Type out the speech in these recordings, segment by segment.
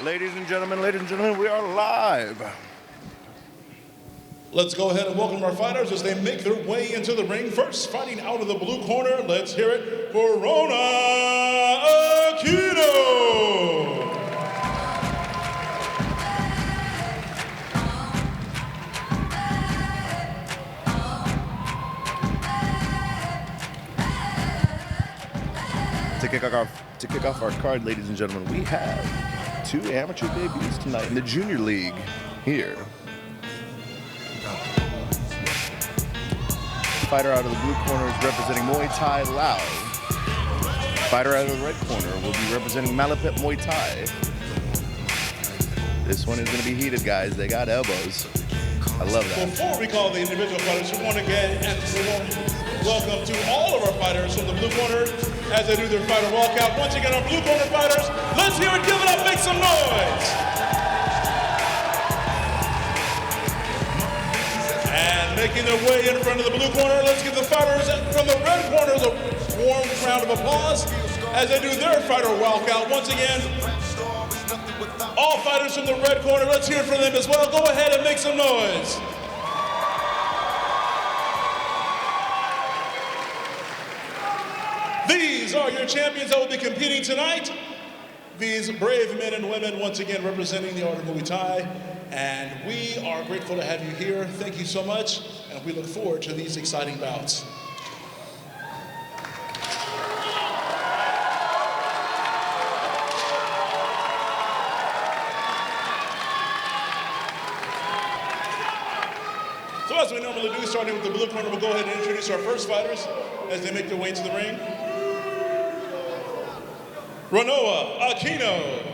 Ladies and gentlemen, we are live. Let's go ahead and welcome our fighters as they make their way into the ring. First, fighting out of the blue corner, let's hear it for Ronnoah Aquino. To kick off our card, ladies and gentlemen, we have two amateur debuts tonight in the junior league here. Fighter out of the blue corner is representing MuayThai Lao. Fighter out of the red corner will be representing Malapit Muay Thai. This one is going to be heated, guys. They got elbows. I love that. Before we call the individual fighters, we want to get and welcome to all of our fighters from the blue corner as they do their fighter walkout. Once again, our blue corner fighters, let's hear it, give it up, make some noise. And making their way in front of the blue corner, let's give the fighters from the red corner a warm round of applause as they do their fighter walkout. Once again, all fighters from the red corner, let's hear it for them as well. Go ahead and make some noise. These are your champions that will be competing tonight. These brave men and women, once again, representing the art of Muay Thai. And we are grateful to have you here. Thank you so much, and we look forward to these exciting bouts. So as we normally do, starting with the blue corner, we'll go ahead and introduce our first fighters as they make their way into the ring. Ronnoah Aquino.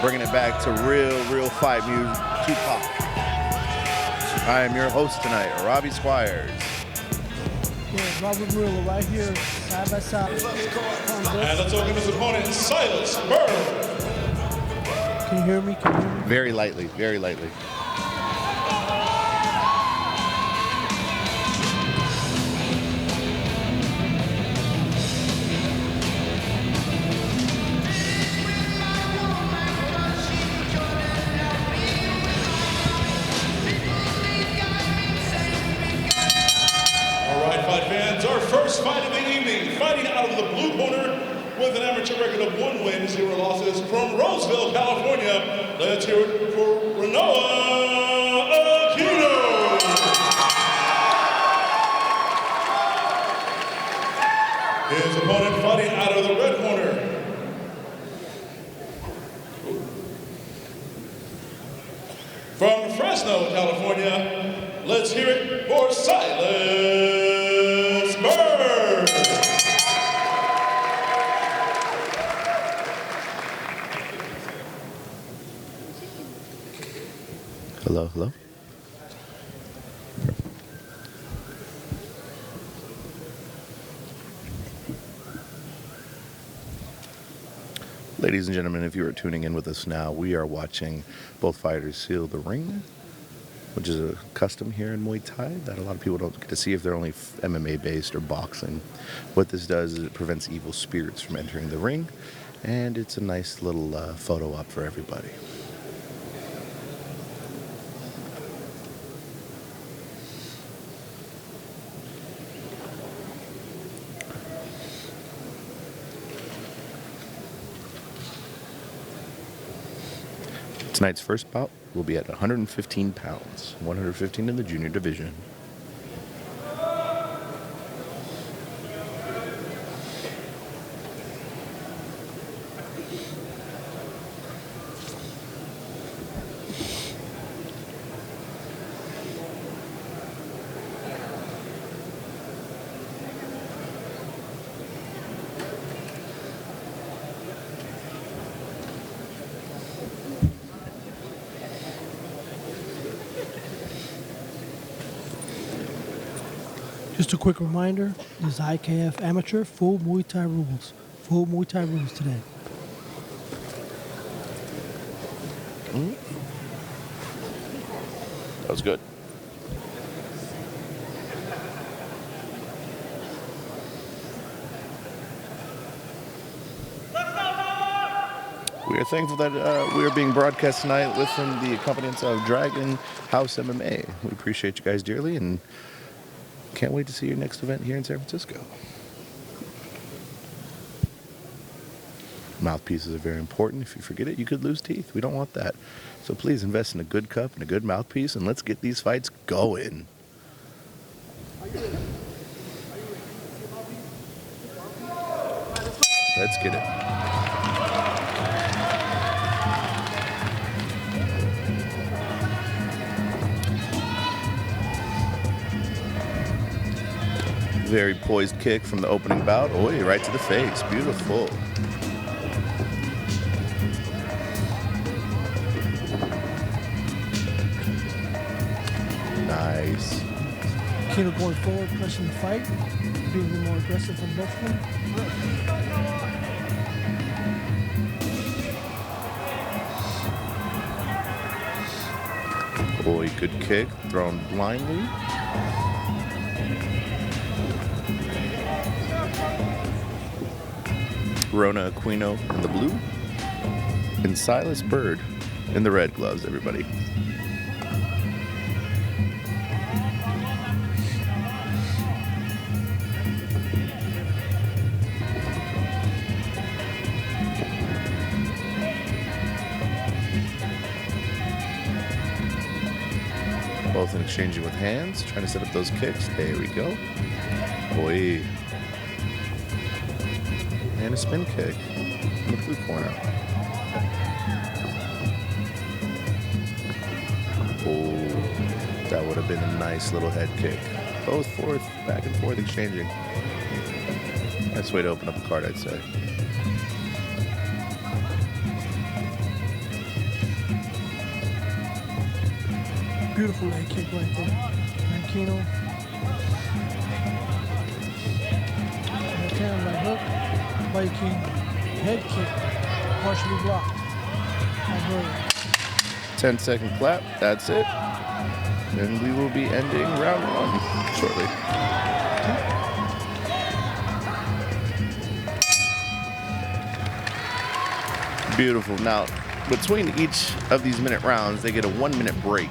Bringing it back to real fight music, Tupac. I am your host tonight, Robbie Squires. Yeah, Robert Murillo right here, side by side. And let's welcome his opponent, Cylis. Can you hear me? Can you hear me? Very lightly, very lightly. Our first fight of the evening, fighting out of the blue corner with an amateur record of 1 win, 0 losses from Roseville, California. Let's hear it for Ronnoah Aquino. His opponent fighting out of the red corner. From Fresno, California, let's hear it for Cylis. Hello, hello. Ladies and gentlemen, if you are tuning in with us now, we are watching both fighters seal the ring, which is a custom here in Muay Thai that a lot of people don't get to see if they're only MMA based or boxing. What this does is it prevents evil spirits from entering the ring, and it's a nice little photo op for everybody. Tonight's first bout will be at 115 pounds, 115 in the junior division. Just a quick reminder, this is IKF Amateur, full Muay Thai rules. Full Muay Thai rules today. That was good. We are thankful that we are being broadcast tonight within the accompaniments of Dragon House MMA. We appreciate you guys dearly and can't wait to see your next event here in San Francisco. Mouthpieces are very important. If you forget it, you could lose teeth. We don't want that. So please invest in a good cup and a good mouthpiece, and let's get these fights going. Let's get it. Very poised kick from the opening bout. Oh, right to the face. Beautiful. Nice. Aquino going forward, pressing the fight, being a little more aggressive from both of them. Boy, good kick, thrown blindly. Ronnoah Aquino in the blue, and Cylis Bird in the red gloves, everybody. Both in exchanging with hands, trying to set up those kicks. There we go. Boy. And a spin kick in the blue corner. Oh, that would have been a nice little head kick. Both back and forth exchanging. Nice way to open up a card, I'd say. Beautiful leg kick right there. Aquino. Left hand, right hook. Viking head kick, partially blocked. 10-second clap, that's it. And we will be ending round one shortly. Beautiful. Now, between each of these minute rounds, they get a 1 minute break.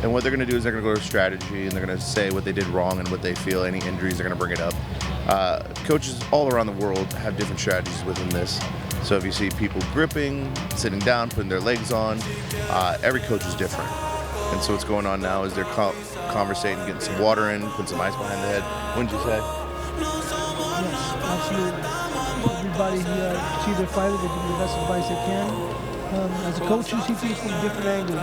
And what they're going to do is they're going to go to strategy and they're going to say what they did wrong and what they feel, any injuries, they're going to bring it up. Coaches all around the world have different strategies within this. So if you see people gripping, sitting down, putting their legs on, every coach is different. And so what's going on now is they're conversating, getting some water in, putting some ice behind the head. Wouldn't you say? Yes, absolutely. Everybody see their fighter, they give the best advice they can. As a coach, you see things from a different angle.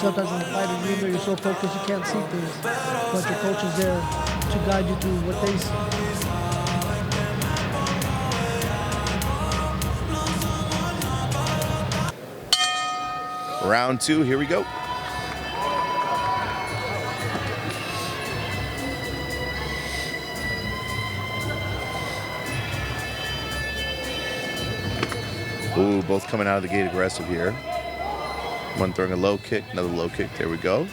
Sometimes when a fighter, even though you're so focused, you can't see things. But your coach is there to guide you through what they see. Round two, here we go. Ooh, both coming out of the gate aggressive here. One throwing a low kick, another low kick. There we go.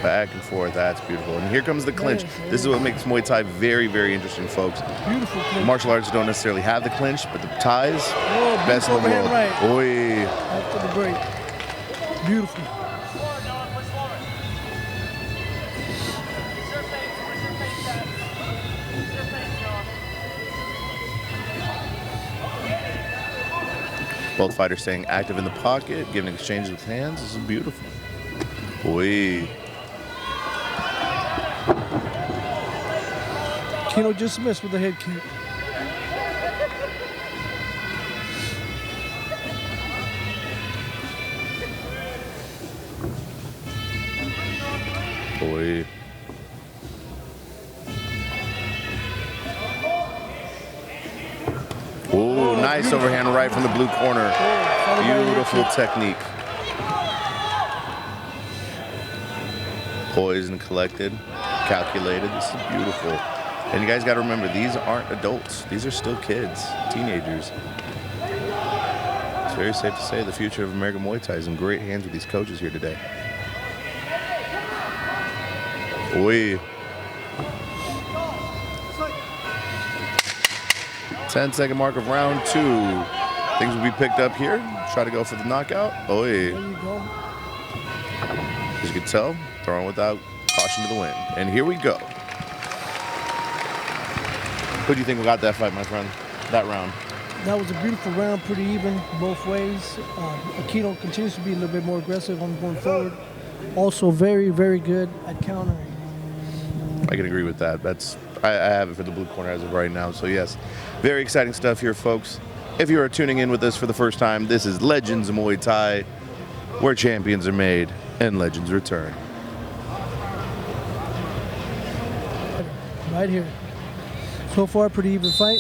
Back and forth, that's beautiful. And here comes the clinch. This is what makes Muay Thai very, very interesting, folks. Beautiful clinch. Martial arts don't necessarily have the clinch, but the ties, best in the world. Right. Oi. After the break. Beautiful. Both fighters staying active in the pocket, giving exchanges with hands. This is beautiful. Oi. Aquino just missed with a head kick. Boy. Oh, nice overhand right from the blue corner. Beautiful technique. Poised and collected, calculated. This is beautiful. And you guys got to remember, these aren't adults. These are still kids, teenagers. It's very safe to say the future of American Muay Thai is in great hands with these coaches here today. Oi. 10-second mark of round 2. Things will be picked up here. Try to go for the knockout. Oi. There you go. As you can tell, throwing without caution to the wind. And here we go. Who do you think got that fight, my friend? That round? That was a beautiful round, pretty even both ways. Aquino continues to be a little bit more aggressive on going forward. Also very, very good at countering. I can agree with that. I have it for the blue corner as of right now. So yes, very exciting stuff here, folks. If you are tuning in with us for the first time, this is Legends Muay Thai, where champions are made and legends return. Right here. So far, pretty even fight.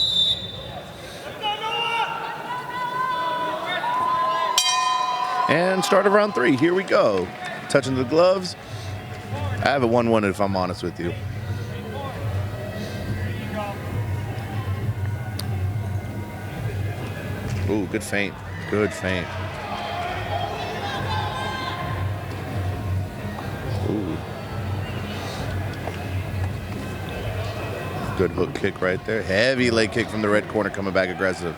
And start of round 3. Here we go. Touching the gloves. I have it 1-1 if I'm honest with you. Ooh, good feint. Good feint. Ooh. Good hook kick right there. Heavy leg kick from the red corner coming back aggressive.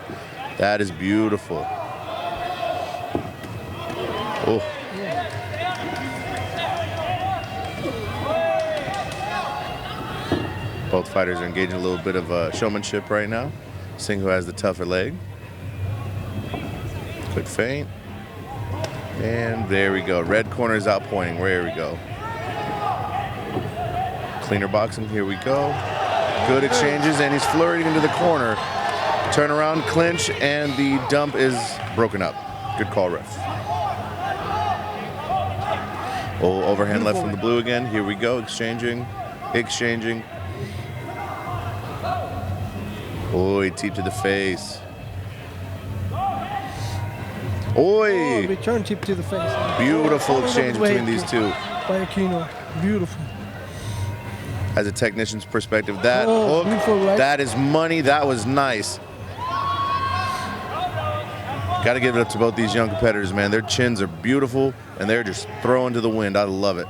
That is beautiful. Oh. Both fighters are engaging a little bit of showmanship right now. Seeing who has the tougher leg. Good feint. And there we go. Red corner is outpointing. There we go. Cleaner boxing. Here we go. Good exchanges, and he's flirting into the corner. Turn around, clinch, and the dump is broken up. Good call, ref. Oh, overhand left from the blue again. Here we go. Exchanging. Exchanging. Oi, teep to the face. Oi! Oh, return tip to the face. Beautiful exchange between these two. By Aquino. Beautiful. As a technician's perspective, that hook, right? that is money. That was nice. Got to give it up to both these young competitors, man. Their chins are beautiful, and they're just throwing to the wind. I love it.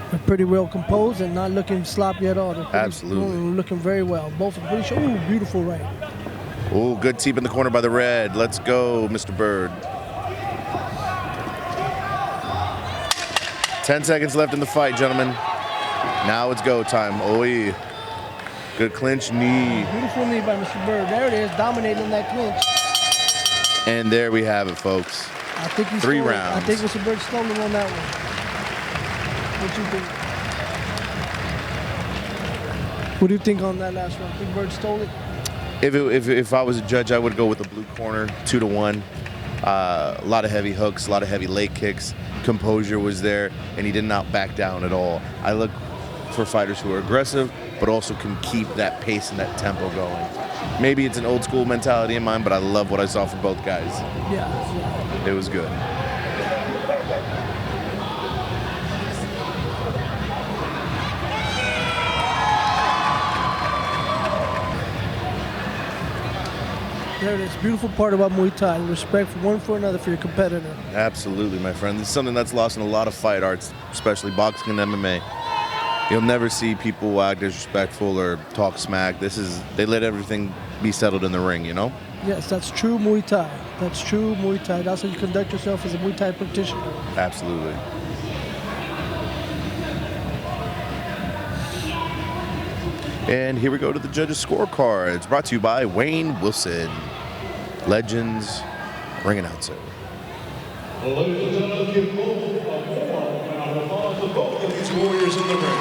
They're pretty well composed and not looking sloppy at all. Absolutely. Looking very well. Both are pretty sure. Ooh, beautiful right. Ooh, good teep in the corner by the red. Let's go, Mr. Bird. 10 seconds left in the fight, gentlemen. Now it's go time. Oi. Good clinch knee. Beautiful knee by Mr. Bird. There it is, dominating that clinch. And there we have it, folks. I think he's 3 rounds. I think Mr. Bird stole him on that one. What you think? What do you think on that last round? Think Bird stole it? If I was a judge, I would go with the blue corner, 2-1. A lot of heavy hooks, a lot of heavy leg kicks. Composure was there, and he did not back down at all. I look for fighters who are aggressive, but also can keep that pace and that tempo going. Maybe it's an old school mentality in mind, but I love what I saw from both guys. Yeah. It was good. There it is. Beautiful part about Muay Thai. Respect for one for another for your competitor. Absolutely, my friend. This is something that's lost in a lot of fight arts, especially boxing and MMA. You'll never see people act disrespectful or talk smack. They let everything be settled in the ring, you know? Yes, that's true Muay Thai. That's true Muay Thai. That's how you conduct yourself as a Muay Thai practitioner. Absolutely. And here we go to the judges' scorecards. Brought to you by Wayne Wilson, Legends ring announcer. Ladies and gentlemen, let's give both a warm round of applause to both of these warriors in the ring.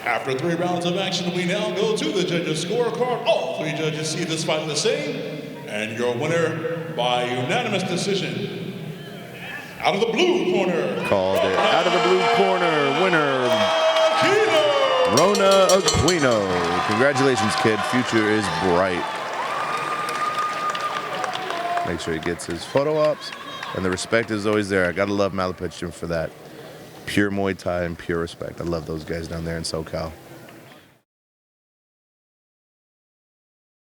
After 3 rounds of action, we now go to the judges' scorecard. All 3 judges see this fight the same, and your winner by unanimous decision. Out of the blue corner. Called it. Out of the blue corner, winner, Aquino. Ronnoah Aquino. Congratulations, kid. Future is bright. Make sure he gets his photo ops, and the respect is always there. I gotta love Malapetchim for that. Pure Muay Thai and pure respect. I love those guys down there in SoCal.